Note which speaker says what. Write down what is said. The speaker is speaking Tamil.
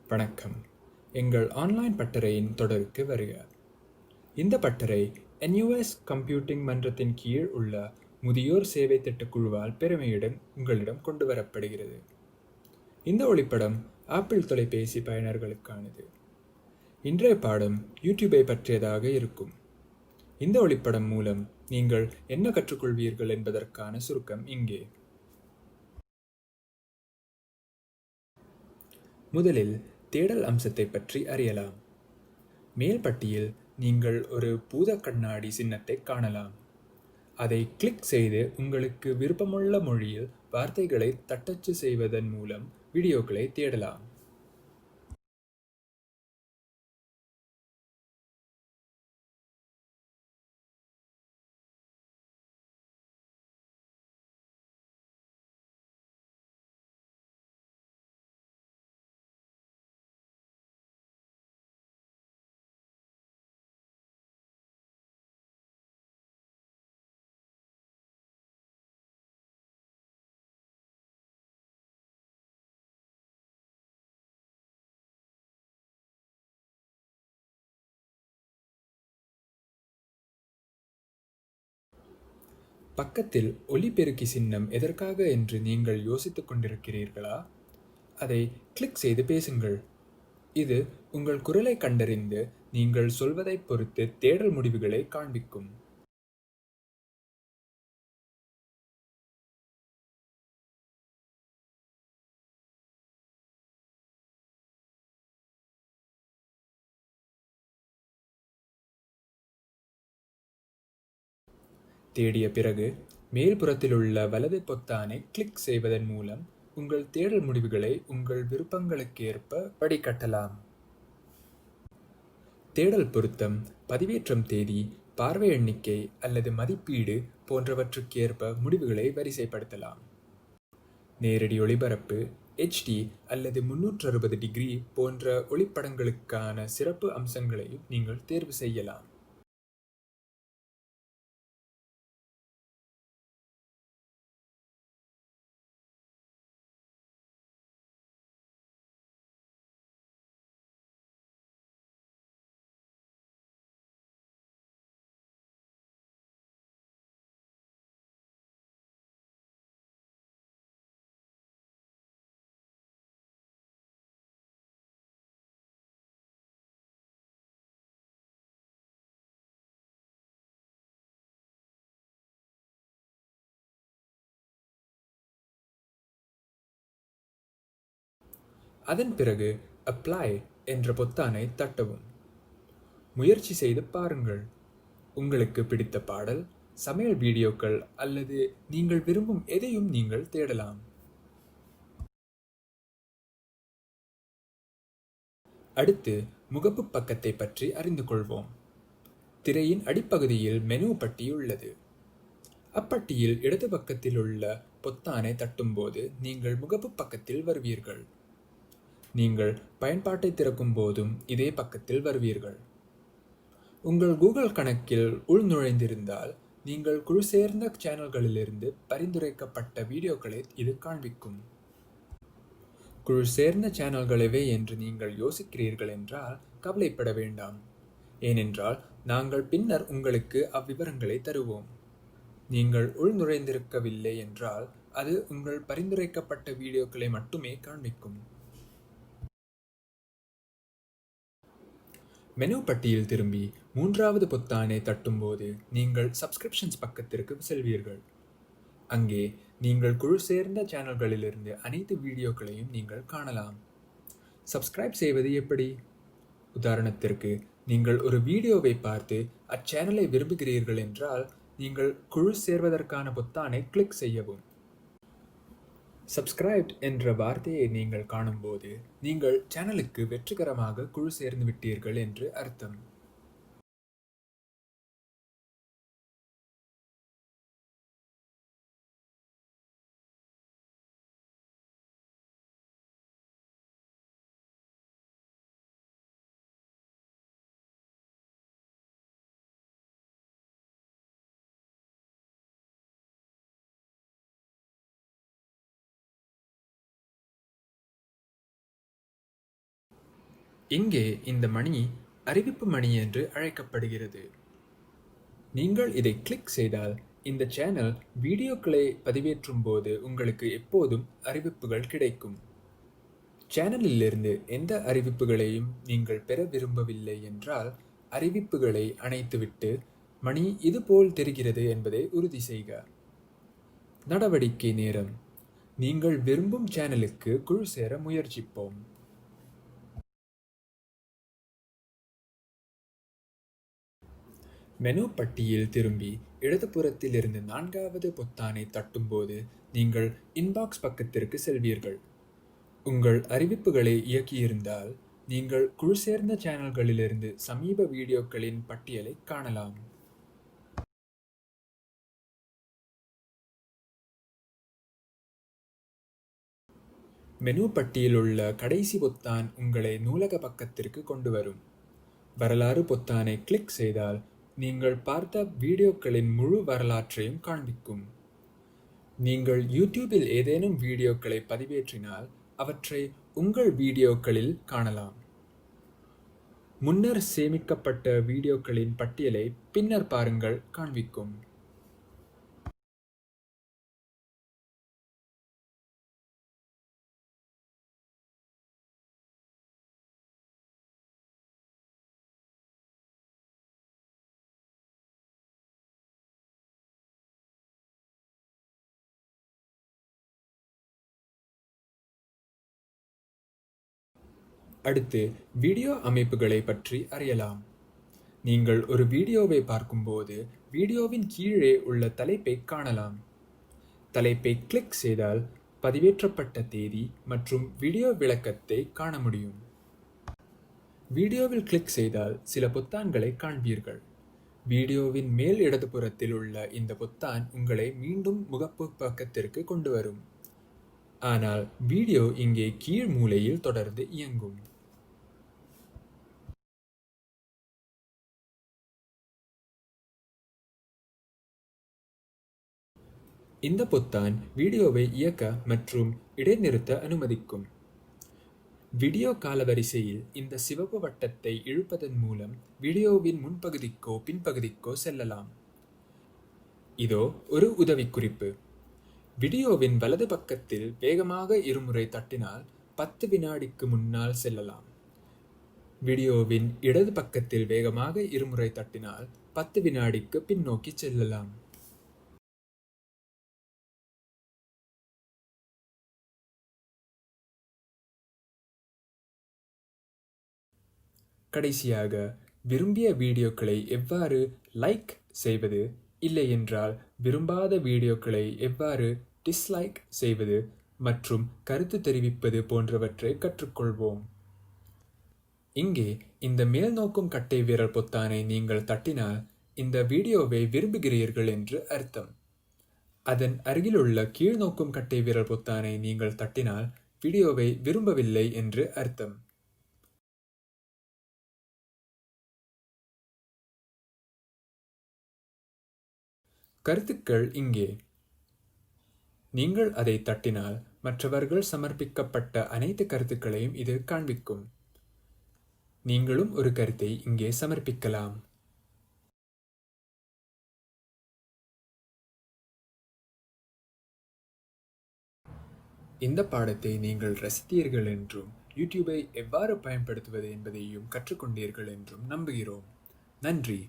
Speaker 1: வணக்கம். எங்கள் ஆன்லைன் பட்டறையின் தொடருக்கு வருக. இந்த பட்டறை NUS கம்ப்யூட்டிங் மன்றத்தின் கீழ் உள்ள முதியோர் சேவை திட்டக் குழுவால் பெருமையுடன் உங்களிடம் கொண்டு வரப்படுகிறது. இந்த ஒளிப்படம் ஆப்பிள் தொலைபேசி பயனர்களுக்கானது. இன்றைய பாடம் யூடியூபை பற்றியதாக இருக்கும். இந்த ஒளிப்படம் மூலம் நீங்கள் என்ன கற்றுக்கொள்வீர்கள் என்பதற்கான சுருக்கம் இங்கே. முதலில் தேடல் அம்சத்தை பற்றி அறியலாம். மேல் பட்டியில் நீங்கள் ஒரு பூத கண்ணாடி சின்னத்தை காணலாம். அதை கிளிக் செய்து உங்களுக்கு விருப்பமுள்ள மொழியில் வார்த்தைகளை தட்டச்சு செய்வதன் மூலம் வீடியோக்களை தேடலாம். பக்கத்தில் ஒலிபெருக்கி சின்னம் எதற்காக என்று நீங்கள் யோசித்துக் கொண்டிருக்கிறீர்களா? அதை கிளிக் செய்து பேசுங்கள். இது உங்கள் குரலை கண்டறிந்து நீங்கள் சொல்வதைப் பொறுத்து தேடல் முடிவுகளை காண்பிக்கும். தேடிய பிறகு மேல்புறத்திலுள்ள வலது பொத்தானை கிளிக் செய்வதன் மூலம் உங்கள் தேடல் முடிவுகளை உங்கள் விருப்பங்களுக்கேற்ப வடிகட்டலாம். தேடல் பொருத்தம், பதிவேற்றம் தேதி, பார்வை எண்ணிக்கை அல்லது மதிப்பீடு போன்றவற்றுக்கேற்ப முடிவுகளை வரிசைப்படுத்தலாம். நேரடி ஒளிபரப்பு, HD அல்லது 360 டிகிரி போன்ற ஒளிப்படங்களுக்கான சிறப்பு அம்சங்களையும் நீங்கள் தேர்வு செய்யலாம். அதன் பிறகு அப்ளை என்ற பொத்தானை தட்டவும். முயற்சி செய்து பாருங்கள். உங்களுக்கு பிடித்த பாடல், சமையல் வீடியோக்கள் அல்லது நீங்கள் விரும்பும் எதையும் நீங்கள் தேடலாம். அடுத்து முகப்பு பக்கத்தை பற்றி அறிந்து கொள்வோம். திரையின் அடிப்பகுதியில் மெனு பட்டி உள்ளது. அப்பட்டியில் இடது பக்கத்தில் உள்ள பொத்தானை தட்டும்போது நீங்கள் முகப்பு பக்கத்தில் வருவீர்கள். நீங்கள் பயன்பாட்டை திறக்கும் போதும் இதே பக்கத்தில் வருவீர்கள். உங்கள் கூகுள் கணக்கில் உள்நுழைந்திருந்தால் நீங்கள் குழு சேர்ந்த சேனல்களிலிருந்து பரிந்துரைக்கப்பட்ட வீடியோக்களை இது காண்பிக்கும். குழு சேர்ந்த சேனல்களவே என்று நீங்கள் யோசிக்கிறீர்கள் என்றால் கவலைப்பட வேண்டாம். ஏனென்றால் நாங்கள் பின்னர் உங்களுக்கு அவ்விவரங்களை தருவோம். நீங்கள் உள்நுழைந்திருக்கவில்லை என்றால் அது உங்கள் பரிந்துரைக்கப்பட்ட வீடியோக்களை மட்டுமே காண்பிக்கும். மெனு பட்டியில் திரும்பி மூன்றாவது பொத்தானை தட்டும்போது நீங்கள் சப்ஸ்கிரிப்ஷன்ஸ் பக்கத்திற்கு செல்வீர்கள். அங்கே நீங்கள் குழு சேர்ந்த சேனல்களிலிருந்து அனைத்து வீடியோக்களையும் நீங்கள் காணலாம். சப்ஸ்கிரைப் செய்வது எப்படி? உதாரணத்திற்கு, நீங்கள் ஒரு வீடியோவை பார்த்து அச்சேனலை விரும்புகிறீர்கள் என்றால் நீங்கள் குழு சேர்வதற்கான பொத்தானை கிளிக் செய்யவும். சப்ஸ்கிரைப்ட் என்ற வார்த்தையை நீங்கள் காணும்போது நீங்கள் சேனலுக்கு வெற்றிகரமாக குழு சேர்ந்து விட்டீர்கள் என்று அர்த்தம். இங்கே இந்த மணி அறிவிப்பு மணி என்று அழைக்கப்படுகிறது. நீங்கள் இதை கிளிக் செய்தால் இந்த சேனல் வீடியோக்களை பதிவேற்றும் போது உங்களுக்கு எப்போதும் அறிவிப்புகள் கிடைக்கும். சேனலிலிருந்து எந்த அறிவிப்புகளையும் நீங்கள் பெற விரும்பவில்லை என்றால் அறிவிப்புகளை அணைத்துவிட்டு மணி இதுபோல் தெரிகிறது என்பதை உறுதி செய்க. நடவடிக்கை நேரம்: நீங்கள் விரும்பும் சேனலுக்கு குழு சேர முயற்சிப்போம். மெனு பட்டியில் திரும்பி இடதுபுறத்தில் இருந்து 4வது பொத்தானை தட்டும்போது நீங்கள் இன்பாக்ஸ் பக்கத்திற்கு செல்வீர்கள். உங்கள் அறிவிப்புகளை இயக்கியிருந்தால் நீங்கள் குழு சேர்ந்த சேனல்களிலிருந்து சமீப வீடியோக்களின் பட்டியலை காணலாம். மெனு பட்டியில் உள்ள கடைசி பொத்தான் உங்களை நூலக பக்கத்திற்கு கொண்டு வரும். வரலாறு பொத்தானை கிளிக் செய்தால் நீங்கள் பார்த்த வீடியோக்களின் முழு வரலாற்றையும் காண்பிக்கும். நீங்கள் யூடியூபில் ஏதேனும் வீடியோக்களை பதிவேற்றினால் அவற்றை உங்கள் வீடியோக்களில் காணலாம். முன்னர் சேமிக்கப்பட்ட வீடியோக்களின் பட்டியலை பின்னர் பாருங்கள் காண்பிக்கும். அடுத்து வீடியோ அமைப்புகளை பற்றி அறியலாம். நீங்கள் ஒரு வீடியோவை பார்க்கும்போது வீடியோவின் கீழே உள்ள தலைப்பை காணலாம். தலைப்பை கிளிக் செய்தால் பதிவேற்றப்பட்ட தேதி மற்றும் வீடியோ விளக்கத்தை காண முடியும். வீடியோவில் கிளிக் செய்தால் சில பொத்தான்களை காண்பீர்கள். வீடியோவின் மேல் இடதுபுறத்தில் உள்ள இந்த பொத்தான் உங்களை மீண்டும் முகப்பு பக்கத்திற்கு கொண்டு வரும். ஆனால் வீடியோ இங்கே கீழ் மூலையில் தொடர்ந்து இயங்கும். இந்த பொத்தான் வீடியோவை இயக்க மற்றும் இடைநிறுத்த அனுமதிக்கும். வீடியோ காலவரிசையில் இந்த சிவப்பு வட்டத்தை இழுப்பதன் மூலம் வீடியோவின் முன்பகுதிக்கோ பின்பகுதிக்கோ செல்லலாம். இதோ ஒரு உதவிக்குறிப்பு. வீடியோவின் வலது பக்கத்தில் வேகமாக இருமுறை தட்டினால் 10 வினாடிக்கு முன்னால் செல்லலாம். வீடியோவின் இடது பக்கத்தில் வேகமாக இருமுறை தட்டினால் 10 வினாடிக்கு பின்னோக்கி செல்லலாம். கடைசியாக, விரும்பிய வீடியோக்களை எவ்வாறு லைக் செய்வது, இல்லையென்றால் விரும்பாத வீடியோக்களை எவ்வாறு டிஸ்லைக் செய்வது மற்றும் கருத்து தெரிவிப்பது போன்றவற்றை கற்றுக்கொள்வோம். இங்கே இந்த மேல்நோக்கும் கட்டை விரல் பொத்தானை நீங்கள் தட்டினால் இந்த வீடியோவை விரும்புகிறீர்கள் என்று அர்த்தம். அதன் அருகிலுள்ள கீழ்நோக்கும் கட்டை விரல் பொத்தானை நீங்கள் தட்டினால் வீடியோவை விரும்பவில்லை என்று அர்த்தம். கருத்துக்கள் இங்கே. நீங்கள் அதை தட்டினால் மற்றவர்கள் சமர்ப்பிக்கப்பட்ட அனைத்து கருத்துக்களையும் இது காண்பிக்கும். நீங்களும் ஒரு கருத்தை இங்கே சமர்ப்பிக்கலாம். இந்த பாடத்தை நீங்கள் ரசித்தீர்கள் என்றும் யூடியூபை எவ்வாறு பயன்படுத்துவது என்பதையும் கற்றுக்கொண்டீர்கள் என்றும் நம்புகிறோம். நன்றி.